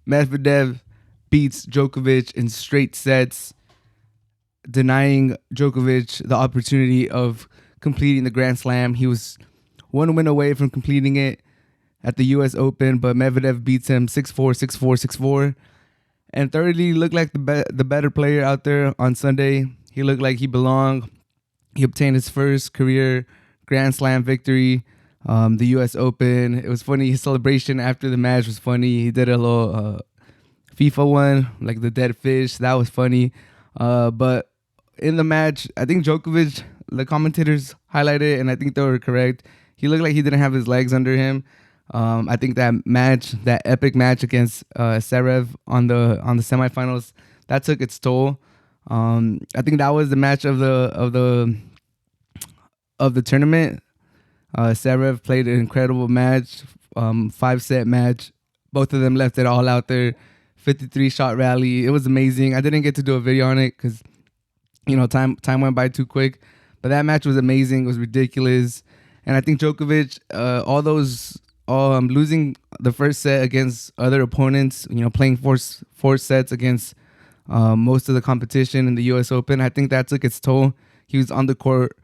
Medvedev beats Djokovic in straight sets, denying Djokovic the opportunity of completing the Grand Slam. He was one win away from completing it at the U.S. Open, but Medvedev beats him 6-4, 6-4, 6-4. And thirdly, looked like the better player out there on Sunday. He looked like he belonged. He obtained his first career Grand Slam victory, the U.S. Open. It was funny. His celebration after the match was funny. He did a little FIFA one, like the dead fish. That was funny. But in the match, I think Djokovic, the commentators highlighted, and I think they were correct. He looked like he didn't have his legs under him. I think that epic match against Zverev on the semifinals, that took its toll. I think that was the match of the tournament. Zverev played an incredible match, 5-set match. Both of them left it all out there. 53 shot rally. It was amazing. I didn't get to do a video on it because time went by too quick. But that match was amazing. It was ridiculous. And I think Djokovic, losing the first set against other opponents, playing four sets against most of the competition in the U.S. Open, I think that took its toll. He was on the court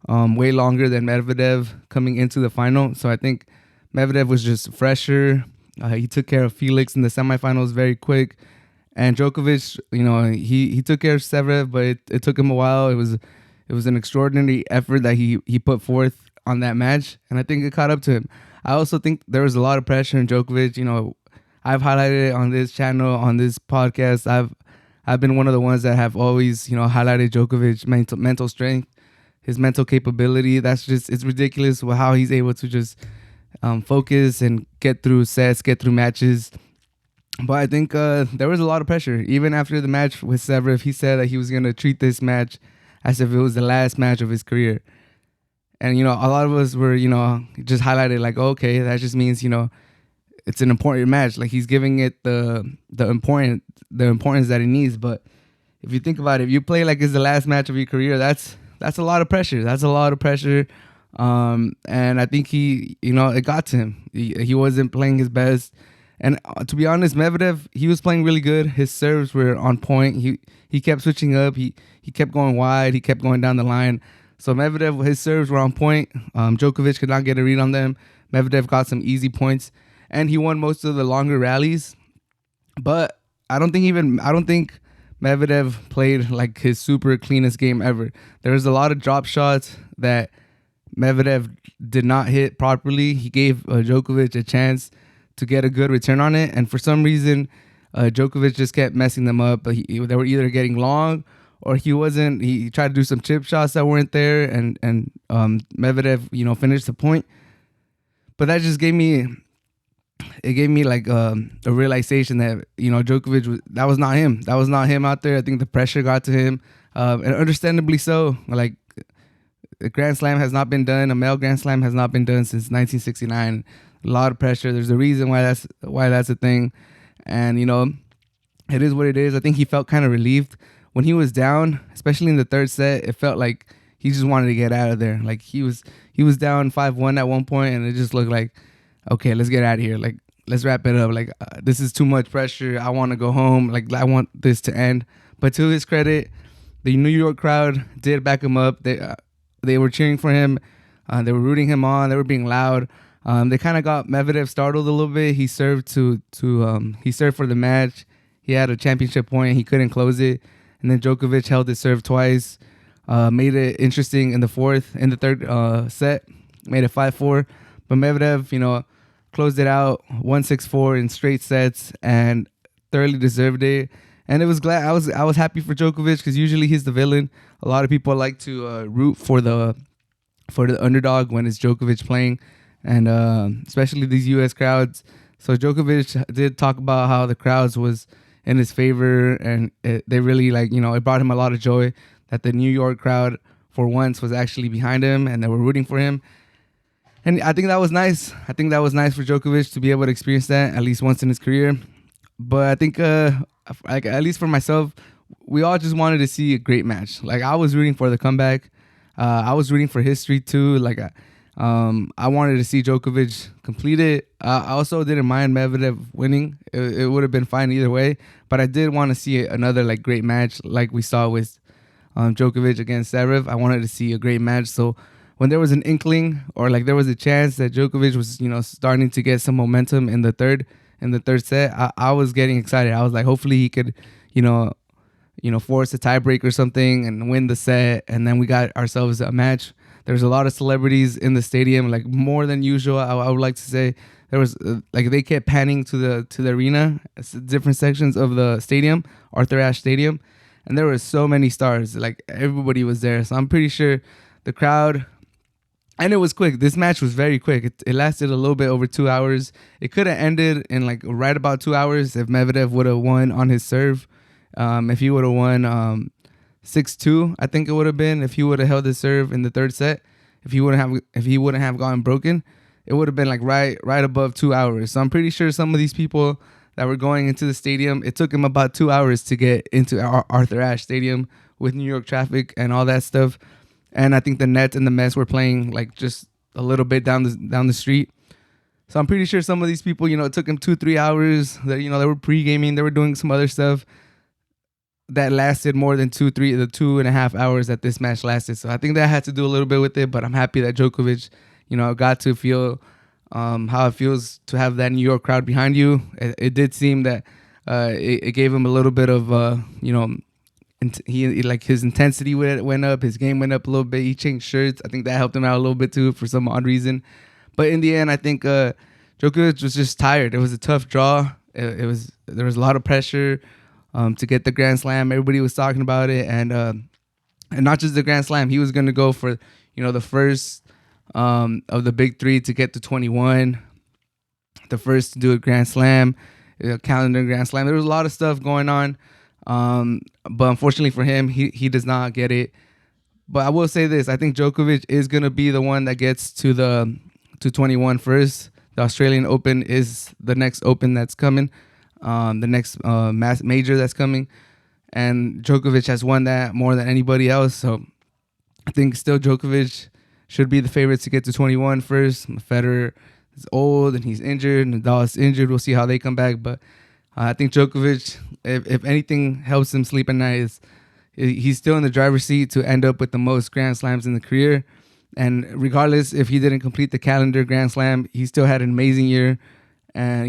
way longer than Medvedev coming into the final. So I think Medvedev was just fresher. He took care of Felix in the semifinals very quick. And Djokovic, he took care of Zverev, but it took him a while. It was an extraordinary effort that he put forth on that match, and I think it caught up to him. I also think there was a lot of pressure in Djokovic. I've highlighted it on this channel, on this podcast. I've been one of the ones that have always, highlighted Djokovic's mental strength, his mental capability. It's ridiculous how he's able to just focus and get through sets, get through matches. But I think there was a lot of pressure. Even after the match with Zverev, he said that he was going to treat this match as if it was the last match of his career. And, a lot of us were, just highlighted like, okay, that just means, it's an important match. Like, he's giving it the importance that it needs. But if you think about it, if you play like it's the last match of your career, that's a lot of pressure. That's a lot of pressure. And I think it got to him. He wasn't playing his best. And to be honest, Medvedev, he was playing really good. His serves were on point. He kept switching up. He kept going wide. He kept going down the line. So Medvedev, his serves were on point. Djokovic could not get a read on them. Medvedev got some easy points, and he won most of the longer rallies. But I don't think Medvedev played like his super cleanest game ever. There was a lot of drop shots that Medvedev did not hit properly. He gave Djokovic a chance to get a good return on it, and for some reason, Djokovic just kept messing them up. But they were either getting long, or he tried to do some chip shots that weren't there, and Medvedev, finished the point. But that just gave me like a realization that, Djokovic, that was not him. That was not him out there. I think the pressure got to him, and understandably so. Like, a Grand Slam has not been done. A male Grand Slam has not been done since 1969. A lot of pressure. There's a reason why that's a thing, and it is what it is. I think he felt kind of relieved when he was down, especially in the third set. It felt like he just wanted to get out of there. Like, he was down 5-1 at one point, and it just looked like, okay, let's get out of here. Like, let's wrap it up. Like, this is too much pressure. I want to go home. Like, I want this to end. But to his credit, the New York crowd did back him up. They were cheering for him. They were rooting him on. They were being loud. They kind of got Medvedev startled a little bit. He served he served for the match. He had a championship point. He couldn't close it. And then Djokovic held his serve twice. Made it interesting in the third set. Made it 5-4. But Medvedev, closed it out 1-6-4 in straight sets and thoroughly deserved it. And I was happy for Djokovic because usually he's the villain. A lot of people like to root for the underdog when it's Djokovic playing, and especially these U.S. crowds. So Djokovic did talk about how the crowds was in his favor, and they really it brought him a lot of joy that the New York crowd for once was actually behind him and they were rooting for him. And I think that was nice. I think that was nice for Djokovic to be able to experience that at least once in his career. But I think, at least for myself, we all just wanted to see a great match. Like, I was rooting for the comeback. I was rooting for history too. Like, I wanted to see Djokovic complete it. I also didn't mind Medvedev winning. It would have been fine either way. But I did want to see another like great match like we saw with Djokovic against Zverev. I wanted to see a great match. So when there was an inkling or like there was a chance that Djokovic was starting to get some momentum in the third set, I was getting excited. I was like, hopefully he could you know force a tiebreak or something and win the set, and then we got ourselves a match. There's a lot of celebrities in the stadium, like more than usual. I would like to say there was like they kept panning to the arena, different sections of the stadium, Arthur Ashe Stadium, and there were so many stars. Like everybody was there, so I'm pretty sure the crowd. And it was quick. This match was very quick. It lasted a little bit over 2 hours. It could have ended in like right about 2 hours if Medvedev would have won on his serve. If he would have won 6-2, I think it would have been, if he would have held his serve in the third set. If he wouldn't have gone broken, it would have been like right above 2 hours. So I'm pretty sure some of these people that were going into the stadium, it took him about 2 hours to get into Arthur Ashe Stadium with New York traffic and all that stuff. And I think the Nets and the Mets were playing like just a little bit down the street. So I'm pretty sure some of these people, it took them 2-3 hours. That they were pre-gaming, they were doing some other stuff that lasted more than the 2.5 hours that this match lasted. So I think that had to do a little bit with it. But I'm happy that Djokovic, got to feel how it feels to have that New York crowd behind you. It did seem that it gave him a little bit of he like his intensity went up, his game went up a little bit. He changed shirts. I think that helped him out a little bit too for some odd reason. But in the end, I think Djokovic was just tired. It was a tough draw. There was a lot of pressure to get the Grand Slam. Everybody was talking about it, and not just the Grand Slam. He was going to go for the first of the big three to get to 21, the first to do a Grand Slam, a calendar Grand Slam. There was a lot of stuff going on. But unfortunately for him, he does not get it. But I will say this: I think Djokovic is gonna be the one that gets to 21 first. The Australian Open is the next Open that's coming, the next major that's coming, and Djokovic has won that more than anybody else. So I think still Djokovic should be the favorite to get to 21 first. Federer is old and he's injured. Nadal is injured. We'll see how they come back, but I think Djokovic, if anything helps him sleep at night, he's still in the driver's seat to end up with the most Grand Slams in the career. And regardless if he didn't complete the calendar Grand Slam, he still had an amazing year, and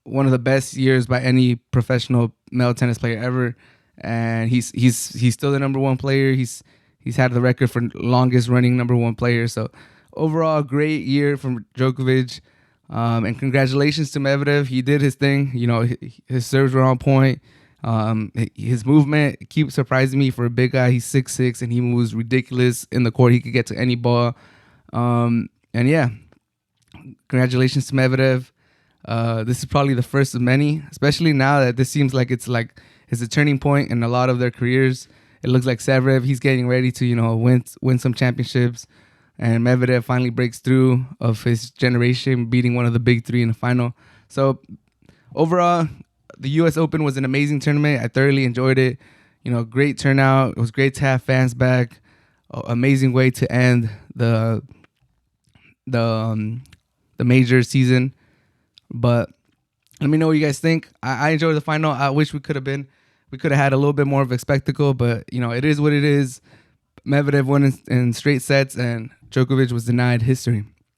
one of the best years by any professional male tennis player ever. And he's still the number one player. He's had the record for longest running number one player. So overall, great year from Djokovic. And congratulations to Medvedev. He did his thing. His serves were on point. His movement keeps surprising me for a big guy. He's 6'6", and he moves ridiculous in the court. He could get to any ball. And yeah, congratulations to Medvedev. This is probably the first of many, especially now that this seems like it's a turning point in a lot of their careers. It looks like Zverev, he's getting ready to win some championships. And Medvedev finally breaks through of his generation, beating one of the big three in the final. So overall, the U.S. Open was an amazing tournament. I thoroughly enjoyed it. Great turnout. It was great to have fans back. Amazing way to end the major season. But let me know what you guys think. I enjoyed the final. I wish we could have had a little bit more of a spectacle, but it is what it is. Medvedev won in straight sets, and Djokovic was denied history.